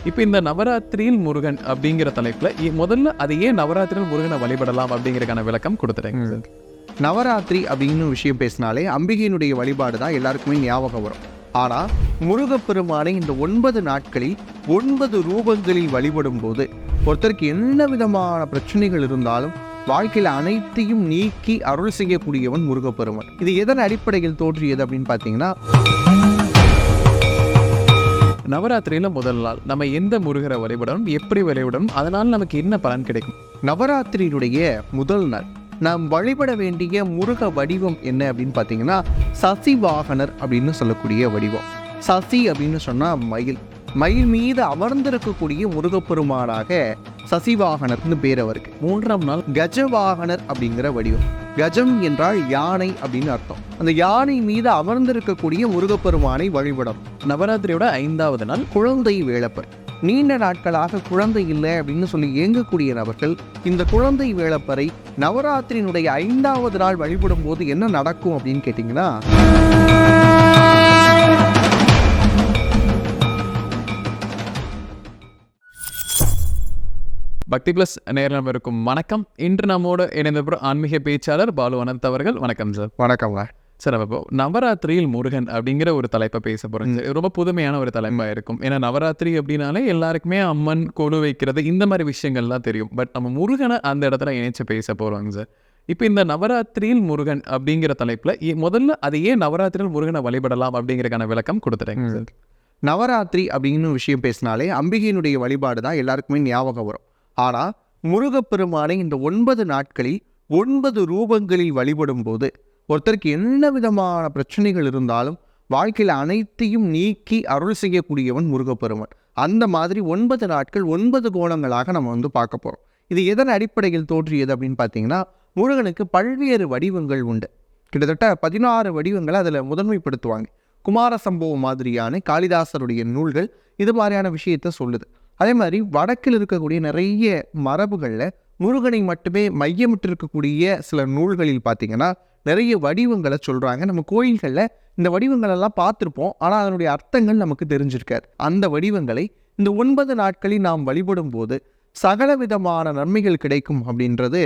இப்போ இந்த நவராத்திரியில் முருகன் அப்படிங்கிற தலைப்புல முதல்ல அது ஏன் நவராத்திரியில் முருகனை வழிபடலாம் அப்படிங்கிறதுக்கான விளக்கம் கொடுத்துறேங்க சார். நவராத்திரி அப்படின்னு விஷயம் பேசினாலே அம்பிகையினுடைய வழிபாடு தான் எல்லாருக்குமே ஞாபகம் வரும். ஆனால் முருகப்பெருமானை இந்த 9 நாட்களில் 9 ரூபங்களில் வழிபடும் போது ஒருத்தருக்கு என்ன விதமான பிரச்சனைகள் இருந்தாலும் வாழ்க்கையில் அனைத்தையும் நீக்கி அருள் செய்யக்கூடியவன் முருகப்பெருமான். இது எதன் அடிப்படையில் தோன்றியது அப்படின்னு பார்த்தீங்கன்னா, நவராத்திரியில முதல் நாள் நம்ம எந்த முருகரை வழிபடணும், எப்படி வழிபடணும், அதனால நமக்கு என்ன பலன் கிடைக்கும்? நவராத்திரியினுடைய முதல் நாள் நாம் வழிபட வேண்டிய முருக வடிவம் என்ன அப்படின்னு பார்த்தீங்கன்னா, சசிவாகனர் அப்படின்னு சொல்லக்கூடிய வடிவம். சசி அப்படின்னு சொன்னால் மயில். மயில் மீது அமர்ந்திருக்கக்கூடிய முருகப்பெருமானாக சசிவாகனர்னு பேர் அவருக்கு. 3ஆம் நாள் கஜவாகனர் அப்படிங்கிற வடிவம். கஜம் என்றால் யானை அப்படின்னு அர்த்தம். அந்த யானை மீது அமர்ந்திருக்கக்கூடிய முருகப்பெருமானை வழிபடும். நவராத்திரியோட 5ஆவது நாள் குழந்தை வேலப்பர். நீண்ட நாட்களாக குழந்தை இல்லை அப்படின்னு சொல்லி ஏங்கக்கூடிய நபர்கள் இந்த குழந்தை வேலப்பரை நவராத்திரியினுடைய 5ஆவது நாள் வழிபடும் போது என்ன நடக்கும் அப்படின்னு கேட்டிங்கன்னா, பக்தி பிளஸ் நேரம் இருக்கும் வணக்கம். இன்று நம்மோட இணைந்த ஆன்மீக பேச்சாளர் பாலு அனந்த் அவர்கள். வணக்கம் சார். வணக்கம்ங்க சார். அப்போ நவராத்திரியில் முருகன் அப்படிங்கிற ஒரு தலைப்பை பேச போகிறோம். ரொம்ப புதுமையான ஒரு தலைப்பாக இருக்கும். ஏன்னா நவராத்திரி அப்படின்னாலே எல்லாருக்குமே அம்மன் கொலு வைக்கிறது இந்த மாதிரி விஷயங்கள்லாம் தெரியும். பட் நம்ம முருகனை அந்த இடத்துல இணைச்சு பேச போகிறோங்க சார். இப்போ இந்த நவராத்திரியில் முருகன் அப்படிங்கிற தலைப்பில் முதல்ல அது ஏன் நவராத்திரியில் முருகனை வழிபடலாம் அப்படிங்கிறதுக்கான விளக்கம் கொடுத்துட்டேங்க சார். நவராத்திரி அப்படின்னு விஷயம் பேசினாலே அம்பிகையினுடைய வழிபாடு தான் எல்லாருக்குமே ஞாபகம் வரும். ஆனால் முருகப்பெருமானை இந்த 9 நாட்களில் 9 ரூபங்களில் வழிபடும் போது ஒருத்தருக்கு என்ன விதமான பிரச்சனைகள் இருந்தாலும் வாழ்க்கையில் அனைத்தையும் நீக்கி அருள் செய்யக்கூடியவன் முருகப்பெருமான். அந்த மாதிரி 9 நாட்கள் 9 கோணங்களாக நம்ம பார்க்க போகிறோம். இது எதன் அடிப்படையில் தோன்றியது அப்படின்னு பார்த்தீங்கன்னா, முருகனுக்கு பல்வேறு வடிவங்கள் உண்டு. கிட்டத்தட்ட 16 வடிவங்களை அதில் முதன்மைப்படுத்துவாங்க. குமார சம்பவம் மாதிரியான காளிதாசருடைய நூல்கள் இது மாதிரியான விஷயத்த சொல்லுது. அதே மாதிரி வடக்கில் இருக்கக்கூடிய நிறைய மரபுகளில் முருகனை மட்டுமே மையமிட்டு இருக்கக்கூடிய சில நூல்களில் பார்த்தீங்கன்னா நிறைய வடிவங்களை சொல்கிறாங்க. நம்ம கோயில்களில் இந்த வடிவங்களெல்லாம் பார்த்துருப்போம், ஆனால் அதனுடைய அர்த்தங்கள் நமக்கு தெரிஞ்சிருக்காது. அந்த வடிவங்களை இந்த 9 நாட்களில் நாம் வழிபடும் போது சகல விதமான நன்மைகள் கிடைக்கும் அப்படின்றது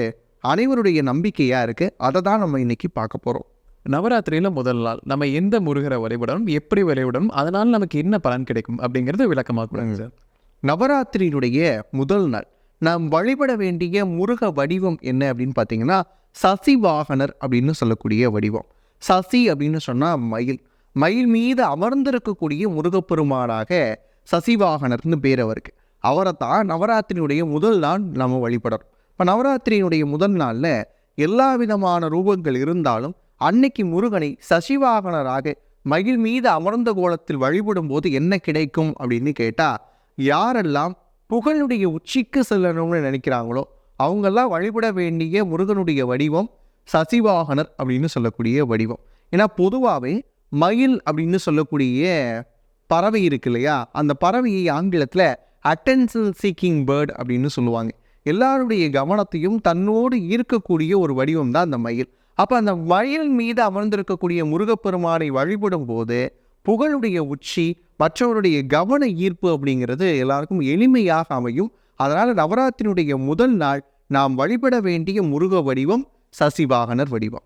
அனைவருடைய நம்பிக்கையாக இருக்குது. அதை தான் நம்ம இன்னைக்கு பார்க்க போகிறோம். நவராத்திரியில முதல் நாள் நம்ம எந்த முருகரை வழிபடணும், எப்படி வழிபடணும், அதனால நமக்கு என்ன பலன் கிடைக்கும் அப்படிங்கிறது விளக்கமாக கொடுங்க சார். நவராத்திரியினுடைய முதல் நாள் நாம் வழிபட வேண்டிய முருக வடிவம் என்ன அப்படின்னு பார்த்தீங்கன்னா, சசிவாகனர் அப்படின்னு சொல்லக்கூடிய வடிவம். சசி அப்படின்னு சொன்னால் மயில். மயில் மீது அமர்ந்திருக்கக்கூடிய முருகப்பெருமானாக சசிவாகனர்னு பேர் அவருக்கு. அவரை தான் நவராத்திரியினுடைய முதல் நாள் நம்ம வழிபடணும். இப்போ நவராத்திரியினுடைய முதல் நாளில் எல்லா விதமான ரூபங்கள் இருந்தாலும் அன்னைக்கு முருகனை சசிவாகனராக மயில் மீது அமர்ந்த கோலத்தில் வழிபடும் போது என்ன கிடைக்கும் அப்படின்னு கேட்டால், யாரெல்லாம் புகழுடைய உச்சிக்கு செல்லணும்னு நினைக்கிறாங்களோ அவங்கெல்லாம் வழிபட வேண்டிய முருகனுடைய வடிவம் சசிவாகனர் அப்படின்னு சொல்லக்கூடிய வடிவம். ஏன்னா பொதுவாகவே மயில் அப்படின்னு சொல்லக்கூடிய பறவை இருக்கு இல்லையா, அந்த பறவையை ஆங்கிலத்தில் அட்டென்ஷன் சீக்கிங் பேர்ட் அப்படின்னு சொல்லுவாங்க. எல்லாருடைய கவனத்தையும் தன்னோடு ஈர்க்கக்கூடிய ஒரு வடிவம் தான் அந்த மயில். அப்போ அந்த மயில் மீது அமர்ந்திருக்கக்கூடிய முருகப்பெருமானை வழிபடும் போது புகழுடைய உச்சி, மற்றவருடைய கவன ஈர்ப்பு அப்படிங்கிறது எல்லாருக்கும் எளிமையாக அமையும். அதனால் நவராத்திரியுடைய முதல் நாள் நாம் வழிபட வேண்டிய முருக வடிவம் சசிவாகனர் வடிவம்.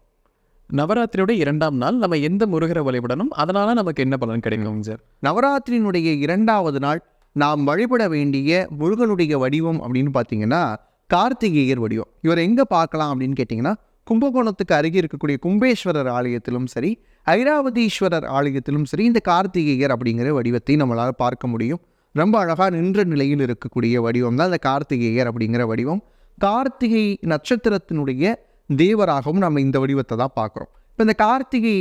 நவராத்திரியோட 2ஆம் நாள் நம்ம எந்த முருகரை வழிபடணும், அதனால நமக்கு என்ன பலன் கிடைக்கும் சார்? நவராத்திரியினுடைய 2ஆவது நாள் நாம் வழிபட வேண்டிய முருகனுடைய வடிவம் அப்படின்னு பார்த்தீங்கன்னா கார்த்திகேயர் வடிவம். இவர் எங்கே பார்க்கலாம் அப்படின்னு கேட்டிங்கன்னா, கும்பகோணத்துக்கு அருகே இருக்கக்கூடிய கும்பேஸ்வரர் ஆலயத்திலும் சரி, ஐராவதீஸ்வரர் ஆலயத்திலும் சரி இந்த கார்த்திகேயர் அப்படிங்கிற வடிவத்தை நம்மளால் பார்க்க முடியும். ரொம்ப அழகாக நின்ற நிலையில் இருக்கக்கூடிய வடிவம் தான் இந்த கார்த்திகேயர் அப்படிங்கிற வடிவம். கார்த்திகை நட்சத்திரத்தினுடைய தேவராகவும் நம்ம இந்த வடிவத்தை தான் பார்க்குறோம். இப்போ இந்த கார்த்திகை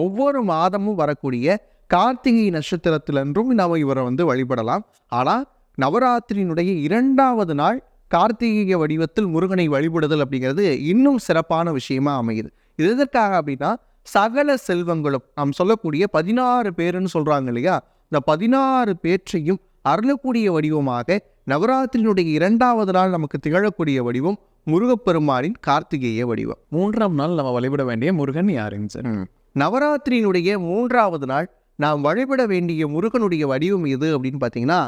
ஒவ்வொரு மாதமும் வரக்கூடிய கார்த்திகை நட்சத்திரத்திலன்றும் நம்ம இவரை வழிபடலாம். ஆனால் நவராத்திரியினுடைய 2ஆவது நாள் கார்த்திகை வடிவத்தில் முருகனை வழிபடுதல் அப்படிங்கிறது இன்னும் சிறப்பான விஷயமா அமையுது. இது எதற்காக அப்படின்னா, சகல செல்வங்களும் நாம் சொல்லக்கூடிய 16 பேருன்னு சொல்கிறாங்க இல்லையா, இந்த 16 பேற்றையும் அருளக்கூடிய வடிவமாக நவராத்திரியினுடைய 2ஆவது நாள் நமக்கு திகழக்கூடிய வடிவம் முருகப்பெருமானின் கார்த்திகேய வடிவம். 3ஆம் நாள் நம்ம வழிபட வேண்டிய முருகன் யாருங்க சார்? நவராத்திரியினுடைய 3ஆவது நாள் நாம் வழிபட வேண்டிய முருகனுடைய வடிவம் எது அப்படின்னு பார்த்தீங்கன்னா,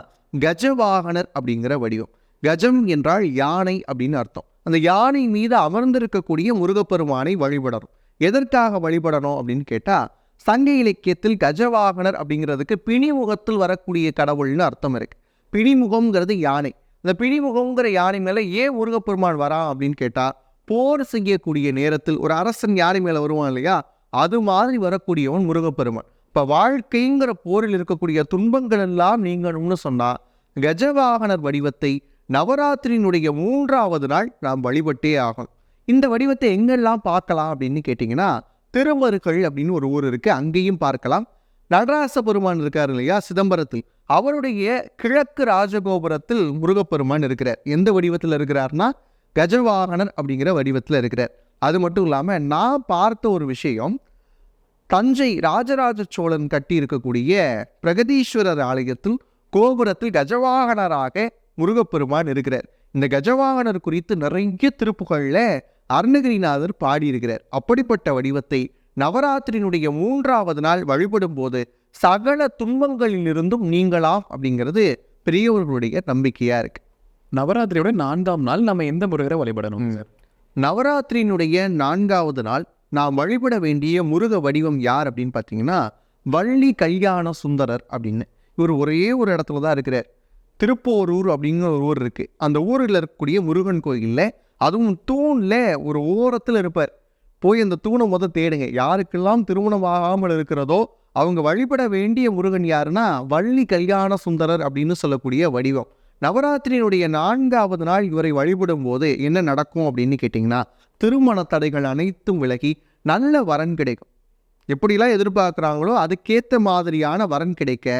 கஜவாகனர் அப்படிங்கிற வடிவம். கஜம் என்றால் யானை அப்படின்னு அர்த்தம். அந்த யானை மீது அமர்ந்திருக்கக்கூடிய முருகப்பெருமானை வழிபடணும். எதற்காக வழிபடணும் அப்படின்னு கேட்டால், சங்க இலக்கியத்தில் கஜவாகனர் அப்படிங்கிறதுக்கு பிணிமுகத்தில் வரக்கூடிய கடவுள்னு அர்த்தம் இருக்கு. பிணிமுகம்ங்கிறது யானை. இந்த பிணிமுகம்ங்கிற யானை மேலே ஏன் முருகப்பெருமான் வரான் அப்படின்னு கேட்டால், போர் செய்யக்கூடிய நேரத்தில் ஒரு அரசன் யானை மேலே வருவான் இல்லையா, அது மாதிரி வரக்கூடியவன் முருகப்பெருமான். இப்போ வாழ்க்கைங்கிற போரில் இருக்கக்கூடிய துன்பங்கள் எல்லாம் நீங்கணும்னு சொன்னால் கஜவாகனர் வடிவத்தை நவராத்திரியினுடைய 3வது நாள் நாம் வழிபட்டே ஆகணும். இந்த வடிவத்தை எங்கெல்லாம் பார்க்கலாம் அப்படின்னு கேட்டிங்கன்னா, திருமருகல் அப்படின்னு ஒரு ஊர் இருக்குது, அங்கேயும் பார்க்கலாம். நடராச பெருமான் இருக்கார் இல்லையா சிதம்பரத்தில், அவருடைய கிழக்கு ராஜகோபுரத்தில் முருகப்பெருமான் இருக்கிறார். எந்த வடிவத்தில் இருக்கிறார்னா கஜவாகனர் அப்படிங்கிற வடிவத்தில் இருக்கிறார். அது மட்டும் இல்லாமல் நான் பார்த்த ஒரு விஷயம், தஞ்சை ராஜராஜ சோழன் கட்டி இருக்கக்கூடிய பிரகதீஸ்வரர் ஆலயத்தில் கோபுரத்தில் கஜவாகனராக முருகப்பெருமான் இருக்கிறார். இந்த கஜவாகனர் குறித்து நிறைய திருப்புகழில் அருணகிரிநாதர் பாடியிருக்கிறார். அப்படிப்பட்ட வடிவத்தை நவராத்திரியினுடைய 3வது நாள் வழிபடும் போது சகல துன்பங்களிலிருந்தும் நீங்களாம் அப்படிங்கிறது பெரியவர்களுடைய நம்பிக்கையா இருக்கு. நவராத்திரியோட 4ஆம் நாள் நம்ம எந்த முருகரை வழிபடணும் சார்? நவராத்திரியினுடைய 4வது நாள் நாம் வழிபட வேண்டிய முருக வடிவம் யார் அப்படின்னு பார்த்தீங்கன்னா, வள்ளி கல்யாண சுந்தரர் அப்படின்னு. இவர் ஒரே ஒரு இடத்துல தான் இருக்கிறார். திருப்போரூர் அப்படிங்கிற ஒரு ஊர் இருக்குது. அந்த ஊரில் இருக்கக்கூடிய முருகன் கோயிலில், அதுவும் தூணில் ஒரு ஓரத்தில் இருப்பார். போய் அந்த தூணை தேடுங்க. யாருக்கெல்லாம் திருமணம் ஆகாமல் இருக்கிறதோ அவங்க வழிபட வேண்டிய முருகன் யாருன்னா வள்ளி கல்யாண சுந்தரர் அப்படின்னு சொல்லக்கூடிய வடிவம். நவராத்திரியினுடைய 4வது நாள் இவரை வழிபடும் போது என்ன நடக்கும் அப்படின்னு கேட்டிங்கன்னா, திருமண தடைகள் அனைத்தும் விலகி நல்ல வரன் கிடைக்கும். எப்படிலாம் எதிர்பார்க்குறாங்களோ அதுக்கேற்ற மாதிரியான வரன் கிடைக்க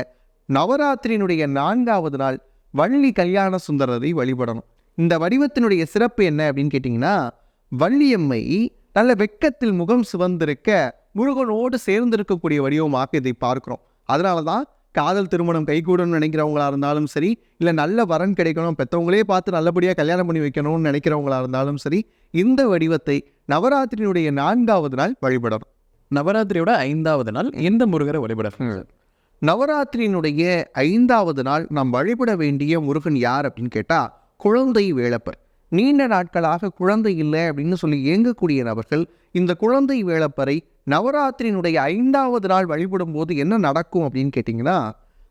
நவராத்திரியினுடைய 4வது நாள் வள்ளி கல்யாண சுந்தரரை வழிபடணும். இந்த வடிவத்தினுடைய சிறப்பு என்ன அப்படின்னு கேட்டிங்கன்னா, வள்ளியம்மை நல்ல வெட்கத்தில் முகம் சிவந்திருக்க முருகனோடு சேர்ந்திருக்கக்கூடிய வடிவமாக இதை பார்க்கிறோம். அதனால தான் காதல் திருமணம் கைகூடணும்னு நினைக்கிறவங்களா இருந்தாலும் சரி, இல்லை நல்ல வரன் கிடைக்கணும், பெற்றவங்களே பார்த்து நல்லபடியாக கல்யாணம் பண்ணி வைக்கணும்னு நினைக்கிறவங்களா இருந்தாலும் சரி, இந்த வடிவத்தை நவராத்திரியினுடைய 4வது நாள் வழிபடணும். நவராத்திரியோட 5வது நாள் எந்த முருகரை வழிபடணும்? நவராத்திரியினுடைய 5வது நாள் நாம் வழிபட வேண்டிய முருகன் யார் அப்படின்னு கேட்டால் குழந்தை வேலப்பர். நீண்ட நாட்களாக குழந்தை இல்லை அப்படின்னு சொல்லி ஏங்கக்கூடிய நபர்கள் இந்த குழந்தை வேலப்பரை நவராத்திரியினுடைய 5வது நாள் வழிபடும் போது என்ன நடக்கும் அப்படின்னு கேட்டிங்கன்னா,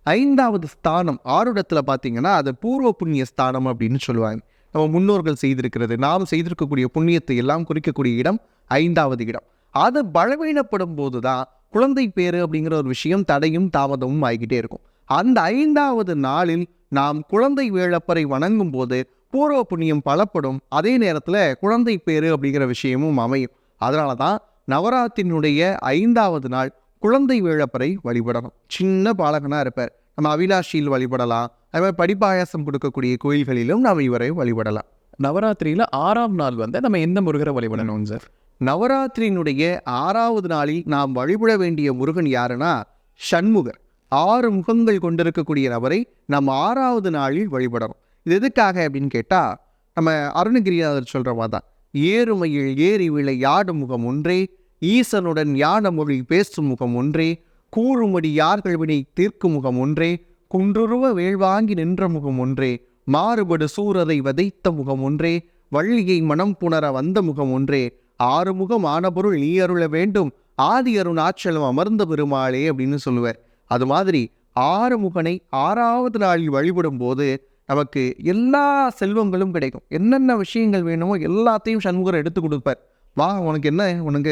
5வது ஸ்தானம் ஆருடத்தில் பார்த்தீங்கன்னா அது பூர்வ புண்ணிய ஸ்தானம் அப்படின்னு சொல்லுவாங்க. நம்ம முன்னோர்கள் செய்திருக்கிறது, நாம் செய்திருக்கக்கூடிய புண்ணியத்தை எல்லாம் குறிக்கக்கூடிய இடம் 5வது இடம். அது பலவீனப்படும் போது தான் குழந்தை பேரு அப்படிங்கிற ஒரு விஷயம் தடையும் தாமதமும் ஆகிக்கிட்டே இருக்கும். அந்த 5வது நாளில் நாம் குழந்தை வேலப்பரை வணங்கும் போது பூர்வ புண்ணியம் பலப்படும். அதே நேரத்தில் குழந்தை பேரு அப்படிங்கிற விஷயமும் அமையும். அதனால தான் நவராத்திரியினுடைய 5வது நாள் குழந்தை வேலப்பரை வழிபடணும். சின்ன பாலகனாக இருப்பார், நம்ம அவிலாஷியில் வழிபடலாம். அது மாதிரி படிப்பாயாசம் கொடுக்கக்கூடிய கோயில்களிலும் நாம் இவரை வழிபடலாம். நவராத்திரியில் 6ஆம் நாள் நம்ம எந்த முருகரை வழிபடணும் சார்? நவராத்திரியினுடைய 6வது நாளில் நாம் வழிபட வேண்டிய முருகன் யாருன்னா சண்முகர். 6 முகங்கள் கொண்டிருக்கக்கூடிய நபரை நாம் 6வது நாளில் வழிபடணும். இது எதுக்காக அப்படின்னு கேட்டால், நம்ம அருணகிரிநாதர் சொல்கிற மாதிரி தான், ஏறுமையில் ஏறி விளை யாடும் முகம் ஒன்றே, ஈசனுடன் யான மொழி பேசும் முகம் ஒன்றே, கூறுமடி யார்கள் வினை தீர்க்கும் முகம் ஒன்றே, குன்றுருவ வேள்வாங்கி நின்ற முகம் ஒன்றே, மாறுபடு சூரரை வதைத்த முகம் ஒன்றே, வள்ளியை மனம் புணர வந்த முகம் ஒன்றே, 6 முகம் ஆன பொருள் நீ அருள வேண்டும், ஆதி அருணாச்சலம் அமர்ந்த பெருமாளே அப்படின்னு சொல்லுவார். அது மாதிரி 6 முகனை 6வது நாளில் வழிபடும் போது நமக்கு எல்லா செல்வங்களும் கிடைக்கும். என்னென்ன விஷயங்கள் வேணுமோ எல்லாத்தையும் சண்முகர் எடுத்து கொடுப்பார். வா, உனக்கு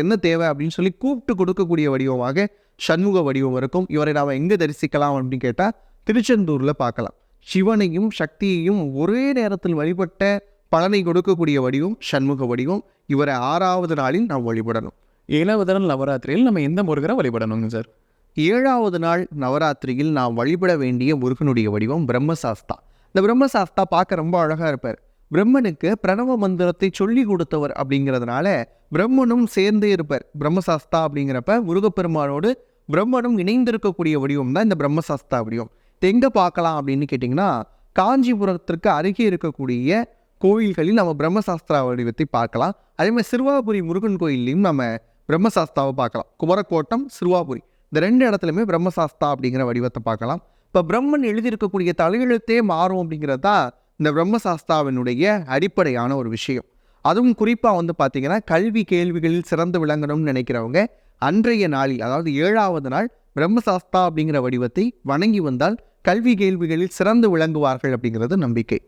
என்ன தேவை அப்படின்னு சொல்லி கூப்பிட்டு கொடுக்கக்கூடிய வடிவமாக சண்முக வடிவம் இருக்கும். இவரை நாம் எங்கே தரிசிக்கலாம் அப்படின்னு கேட்டால் திருச்செந்தூரில் பார்க்கலாம். சிவனையும் சக்தியையும் ஒரே நேரத்தில் வழிபட்ட பலனை கொடுக்கக்கூடிய வடிவம் சண்முக வடிவம். இவரை 6வது நாளில் நாம் வழிபடணும். 7வது நாள் நவராத்திரியில் நம்ம எந்த முருகரை வழிபடணுங்க சார்? 7வது நாள் நவராத்திரியில் நாம் வழிபட வேண்டிய முருகனுடைய வடிவம் பிரம்மசாஸ்தா. இந்த பிரம்மசாஸ்தா பார்க்க ரொம்ப அழகாக இருப்பார். பிரம்மனுக்கு பிரணவ மந்திரத்தை சொல்லி கொடுத்தவர் அப்படிங்கிறதுனால பிரம்மனும் சேர்ந்தே இருப்பார். பிரம்மசாஸ்தா அப்படிங்கிறப்ப முருகப்பெருமானோடு பிரம்மனும் இணைந்திருக்கக்கூடிய வடிவம் தான் இந்த பிரம்மசாஸ்தா வடிவம். எங்கே பார்க்கலாம் அப்படின்னு கேட்டிங்கன்னா, காஞ்சிபுரத்திற்கு அருகே இருக்கக்கூடிய கோயில்களில் நம்ம பிரம்மசாஸ்திரா வடிவத்தை பார்க்கலாம். அதே மாதிரி சிறுவாபுரி முருகன் கோயிலையும் நம்ம பிரம்மசாஸ்தாவை பார்க்கலாம். குமரக்கோட்டம், சிறுவாபுரி இந்த 2 இடத்துலையுமே பிரம்மசாஸ்தா அப்படிங்கிற வடிவத்தை பார்க்கலாம். இப்போ பிரம்மன் எழுதியிருக்கக்கூடிய தலையெழுத்தே மாறும் அப்படிங்கிறது தான் இந்த பிரம்மசாஸ்தாவினுடைய அடிப்படையான ஒரு விஷயம். அதுவும் குறிப்பாக வந்து பார்த்தீங்கன்னா கல்வி கேள்விகளில் சிறந்து விளங்கணும்னு நினைக்கிறவங்க அன்றைய நாளில், அதாவது 7வது நாள் பிரம்மசாஸ்தா அப்படிங்கிற வடிவத்தை வணங்கி வந்தால் கல்வி கேள்விகளில் சிறந்து விளங்குவார்கள் அப்படிங்கிறது நம்பிக்கை.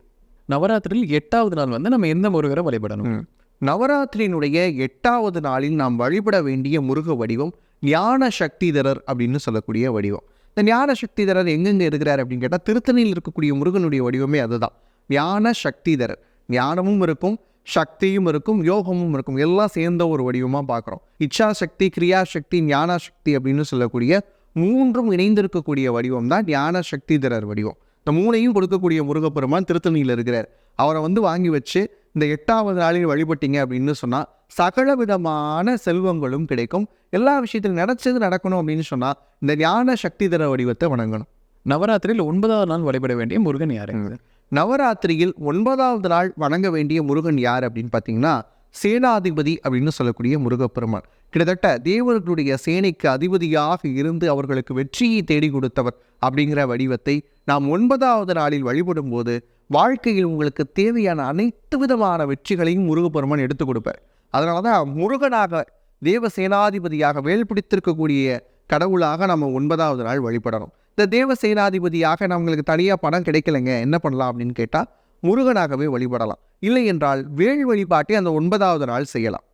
நவராத்திரியில் 8வது நாள் வந்து நம்ம எந்த முருகரை வழிபடணும்? நவராத்திரியினுடைய 8வது நாளில் நாம் வழிபட வேண்டிய முருக வடிவம் ஞான சக்திதரர் அப்படின்னு சொல்லக்கூடிய வடிவம். இந்த ஞான சக்திதரர் எங்கெங்கே இருக்கிறார் அப்படின்னு கேட்டால் திருத்தணியில் இருக்கக்கூடிய முருகனுடைய வடிவமே அதுதான், ஞான சக்திதரர். ஞானமும் இருக்கும், சக்தியும் இருக்கும், யோகமும் இருக்கும், எல்லாம் சேர்ந்த ஒரு வடிவமாக பார்க்குறோம். இச்சா சக்தி, கிரியா சக்தி, ஞான சக்தி அப்படின்னு சொல்லக்கூடிய 3ம் இணைந்திருக்கக்கூடிய வடிவம் தான் ஞான சக்திதரர் வடிவம். இந்த 3ஐயும் கொடுக்கக்கூடிய முருகப்பெருமான் திருத்தணியில் இருக்கிறார். அவரை வந்து வாங்கி வச்சு இந்த 8வது நாளில் வழிபட்டீங்க அப்படின்னு சொன்னால் சகல விதமான செல்வங்களும் கிடைக்கும். எல்லா விஷயத்திலும் நினச்சது நடக்கணும் அப்படின்னு சொன்னால் இந்த ஞான சக்திதர வடிவத்தை வணங்கணும். நவராத்திரியில் 9வது நாள் வழிபட வேண்டிய முருகன் யாருங்க? நவராத்திரியில் 9வது நாள் வணங்க வேண்டிய முருகன் யார் அப்படின்னு பார்த்தீங்கன்னா சேனாதிபதி அப்படின்னு சொல்லக்கூடிய முருகப்பெருமான். கிட்டத்தட்ட தேவர்களுடைய சேனைக்கு அதிபதியாக இருந்து அவர்களுக்கு வெற்றியை தேடி கொடுத்தவர் அப்படிங்கிற வடிவத்தை நாம் 9வது நாளில் வழிபடும் போது வாழ்க்கையில் உங்களுக்கு தேவையான அனைத்து விதமான வெற்றிகளையும் முருகப்பெருமான் எடுத்து கொடுப்பார். அதனால தான் முருகனாக தேவ சேனாதிபதியாக வேல் பிடித்திருக்கக்கூடிய கடவுளாக நம்ம 9வது நாள் வழிபடணும். இந்த தேவ சேனாதிபதியாக நம்மளுக்கு தனியாக பணம் கிடைக்கலைங்க, என்ன பண்ணலாம் அப்படின்னு கேட்டால் முருகனாகவே வழிபடலாம். இல்லை என்றால் வேல் வழிபாட்டை அந்த 9வது நாள் செய்யலாம்.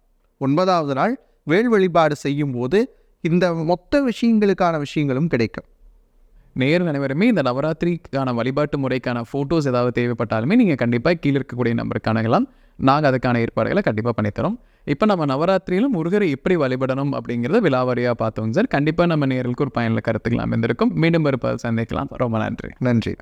9வது நாள் வேல் வழிபாடு செய்யும் போது இந்த மொத்த விஷயங்களும் கிடைக்கும். நேயர்கள் அனைவருமே இந்த நவராத்திரிக்கான வழிபாட்டு முறைக்கான ஃபோட்டோஸ் ஏதாவது தேவைப்பட்டாலுமே நீங்கள் கண்டிப்பாக கீழே இருக்கக்கூடிய நம்பருக்கு அணுகலாம். நாங்கள் அதுக்கான ஏற்பாடுகளை கண்டிப்பாக பண்ணித்தரோம். இப்போ நம்ம நவராத்திரியிலும் முருகரை எப்படி வழிபடணும் அப்படிங்கிறத விலாவாரியாக பார்த்தோம் சார். கண்டிப்பாக நம்ம நேயர்களுக்கு ஒரு பயனுள்ள கருத்துக்கள் அமைந்திருக்கும். மீண்டும் ஒரு சந்திக்கலாம். ரொம்ப நன்றி. நன்றி.